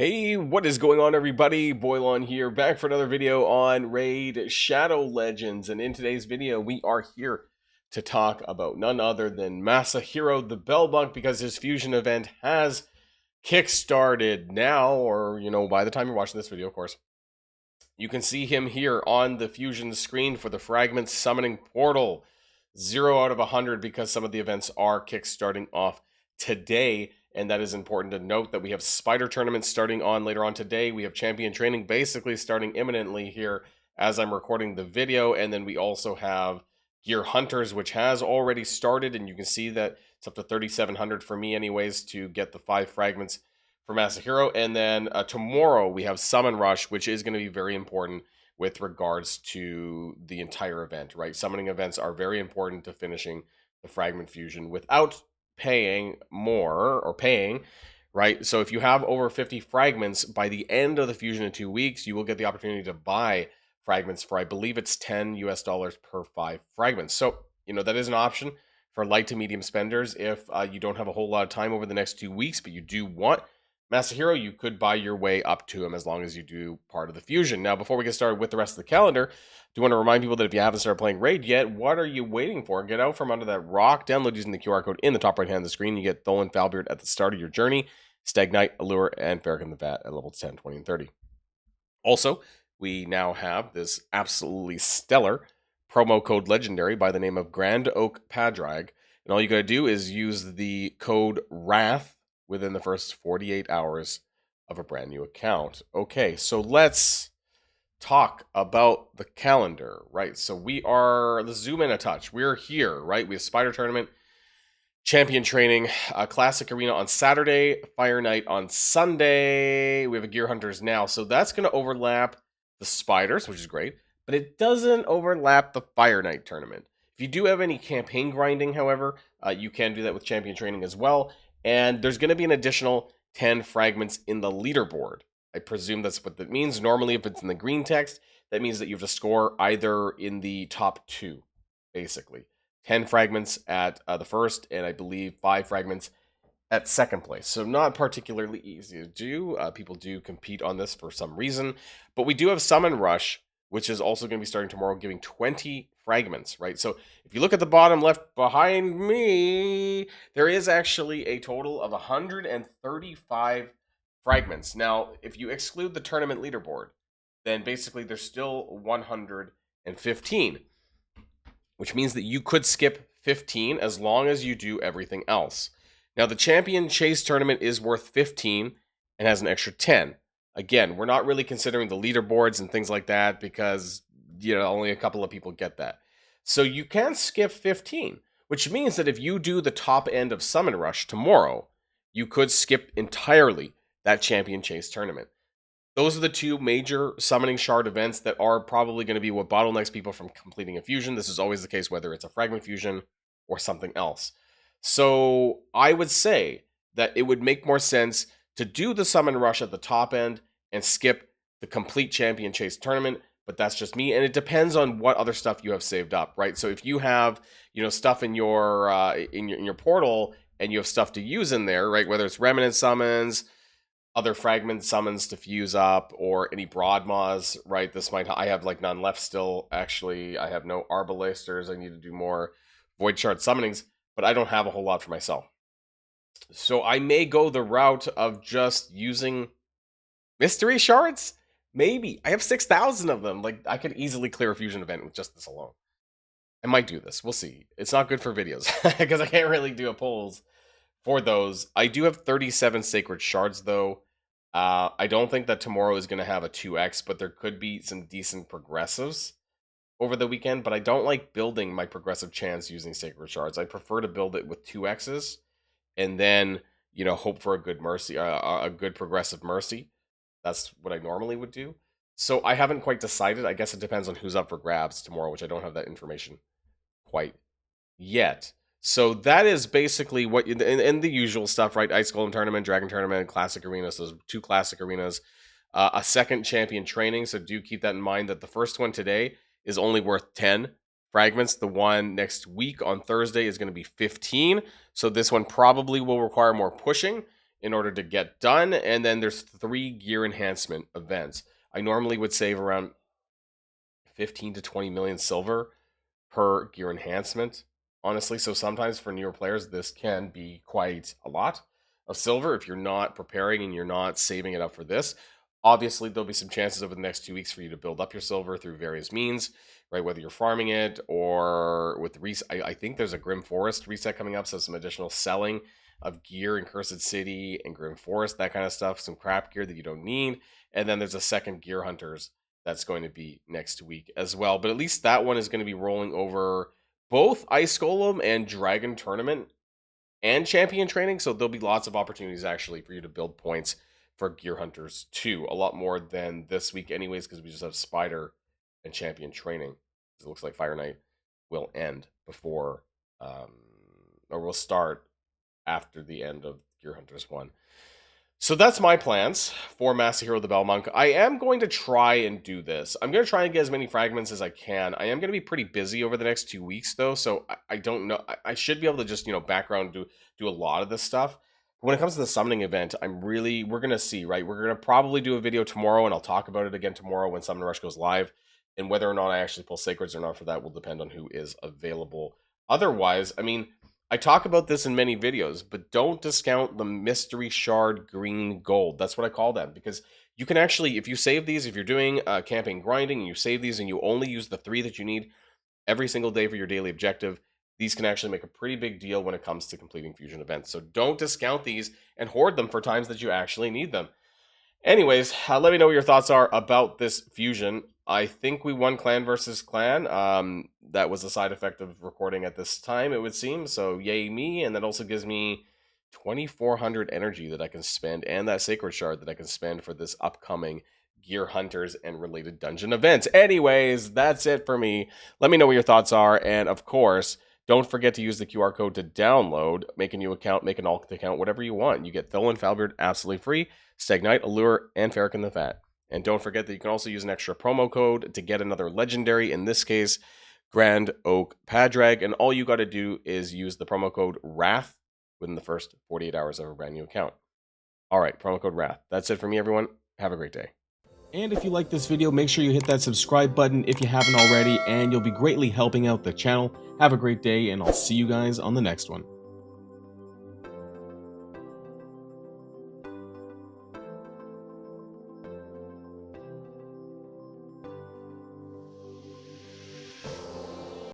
Hey, what is going on, everybody? Boilon here, back for another video on Raid Shadow Legends. And in today's video, we are here to talk about none other than Masahiro the Bellbunk, because his fusion event has kickstarted now, or, by the time you're watching this video, of course. You can see him here on the fusion screen for the Fragment Summoning Portal. 0 out of 100 because some of the events are kickstarting off today. And that is important to note that we have Spider Tournaments starting on later on today. We have Champion Training basically starting imminently here as I'm recording the video. And then we also have Gear Hunters, which has already started. And you can see that it's up to 3,700 for me anyways to get the 5 fragments for Masahiro. And then tomorrow we have Summon Rush, which is going to be very important with regards to the entire event, right? Summoning events are very important to finishing the Fragment Fusion without paying more or paying, right? So if you have over 50 fragments by the end of the fusion in 2 weeks, you will get the opportunity to buy fragments for, I believe it's $10 US per 5 fragments. So, that is an option for light to medium spenders. If you don't have a whole lot of time over the next 2 weeks, but you do want Masahiro, you could buy your way up to him as long as you do part of the fusion. Now, before we get started with the rest of the calendar, I do want to remind people that if you haven't started playing Raid yet, what are you waiting for? Get out from under that rock, download using the QR code in the top right hand of the screen. You get Tholan Falbeard at the start of your journey, Stagnite, Allure, and Farrakhan the Vat at levels 10, 20, and 30. Also, we now have this absolutely stellar promo code legendary by the name of Grand Oak Padrag. And all you got to do is use the code WRATH within the first 48 hours of a brand new account. Okay, so let's talk about the calendar, right? So let's zoom in a touch. We're here, right? We have Spider Tournament, Champion Training, Classic Arena on Saturday, Fire Night on Sunday. We have a Gear Hunters now. So that's going to overlap the Spiders, which is great, but it doesn't overlap the Fire Night tournament. If you do have any campaign grinding, however, you can do that with Champion Training as well. And there's going to be an additional 10 fragments in the leaderboard. I presume that's what that means. Normally, if it's in the green text, that means that you have to score either in the top 2, basically. 10 fragments at the first, and I believe 5 fragments at second place. So not particularly easy to do. People do compete on this for some reason. But we do have Summon Rush, which is also going to be starting tomorrow, giving 20 fragments, right? So if you look at the bottom left behind me, there is actually a total of 135 fragments. Now, if you exclude the tournament leaderboard, then basically there's still 115, which means that you could skip 15 as long as you do everything else. Now, the Champion Chase tournament is worth 15 and has an extra 10. Again, we're not really considering the leaderboards and things like that because, only a couple of people get that. So you can skip 15, which means that if you do the top end of Summon Rush tomorrow, you could skip entirely that Champion Chase tournament. Those are the 2 major Summoning Shard events that are probably going to be what bottlenecks people from completing a fusion. This is always the case whether it's a Fragment Fusion or something else. So I would say that it would make more sense to do the Summon Rush at the top end and skip the complete Champion Chase tournament, but that's just me, and it depends on what other stuff you have saved up, right? So if you have, stuff in your portal and you have stuff to use in there, right? Whether it's Remnant summons, other fragment summons to fuse up, or any Broadmaws, right? I have like none left still. Actually, I have no Arbalesters. I need to do more Void Shard summonings, but I don't have a whole lot for myself. So I may go the route of just using Mystery Shards? Maybe. I have 6,000 of them. Like, I could easily clear a fusion event with just this alone. I might do this. We'll see. It's not good for videos because I can't really do a polls for those. I do have 37 Sacred Shards, though. I don't think that tomorrow is going to have a 2x, but there could be some decent progressives over the weekend. But I don't like building my progressive chance using Sacred Shards. I prefer to build it with 2x's and then, hope for a good mercy, a good progressive mercy. That's what I normally would do. So I haven't quite decided. I guess it depends on who's up for grabs tomorrow, which I don't have that information quite yet. So that is basically what and the usual stuff, right? Ice Golem Tournament, Dragon Tournament, Classic Arenas. Those 2 Classic Arenas. A second Champion Training. So do keep that in mind that the first one today is only worth 10 fragments. The one next week on Thursday is going to be 15. So this one probably will require more pushing. in order to get done. And then there's 3 gear enhancement events. I normally would save around 15 to 20 million silver per gear enhancement, honestly. So sometimes for newer players, this can be quite a lot of silver if you're not preparing and you're not saving it up for this. Obviously, there'll be some chances over the next 2 weeks for you to build up your silver through various means, right? Whether you're farming it or with I think there's a Grim Forest reset coming up, so some additional selling of gear in Cursed City and Grim Forest, that kind of stuff, some crap gear that you don't need. And then there's a second Gear Hunters that's going to be next week as well. But at least that one is going to be rolling over both Ice Golem and Dragon Tournament and Champion Training. So there'll be lots of opportunities actually for you to build points for Gear Hunters too. A lot more than this week anyways, because we just have Spider and Champion Training. It looks like Fire Knight will end before, or will start after the end of Gear Hunters 1. So that's my plans for Masahiro the Bell Monk. I am going to try and do this. I'm going to try and get as many fragments as I can. I am going to be pretty busy over the next 2 weeks, though, so I don't know. I should be able to just, background do a lot of this stuff. When it comes to the summoning event, we're going to see, right? We're going to probably do a video tomorrow, and I'll talk about it again tomorrow when Summon Rush goes live. And whether or not I actually pull Sacreds or not for that will depend on who is available. Otherwise, I talk about this in many videos, but don't discount the mystery shard green gold. That's what I call them, because you can actually, if you save these, if you're doing camping grinding and you save these and you only use the 3 that you need every single day for your daily objective, these can actually make a pretty big deal when it comes to completing fusion events. So don't discount these and hoard them for times that you actually need them. Anyways, let me know what your thoughts are about this fusion. I think we won clan versus clan. That was a side effect of recording at this time, it would seem. So yay me, and that also gives me 2,400 energy that I can spend, and that Sacred Shard that I can spend for this upcoming Gear Hunters and related dungeon events. Anyways, that's it for me. Let me know what your thoughts are, and of course, don't forget to use the QR code to download, make a new account, make an alt account, whatever you want. You get Thil and Falbeard absolutely free, Stagnite, Allure, and Farrakhan the Fat. And don't forget that you can also use an extra promo code to get another legendary, in this case, Grand Oak Padrag. And all you got to do is use the promo code WRATH within the first 48 hours of a brand new account. All right, promo code WRATH. That's it for me, everyone. Have a great day. And if you like this video, make sure you hit that subscribe button if you haven't already, and you'll be greatly helping out the channel. Have a great day, and I'll see you guys on the next one.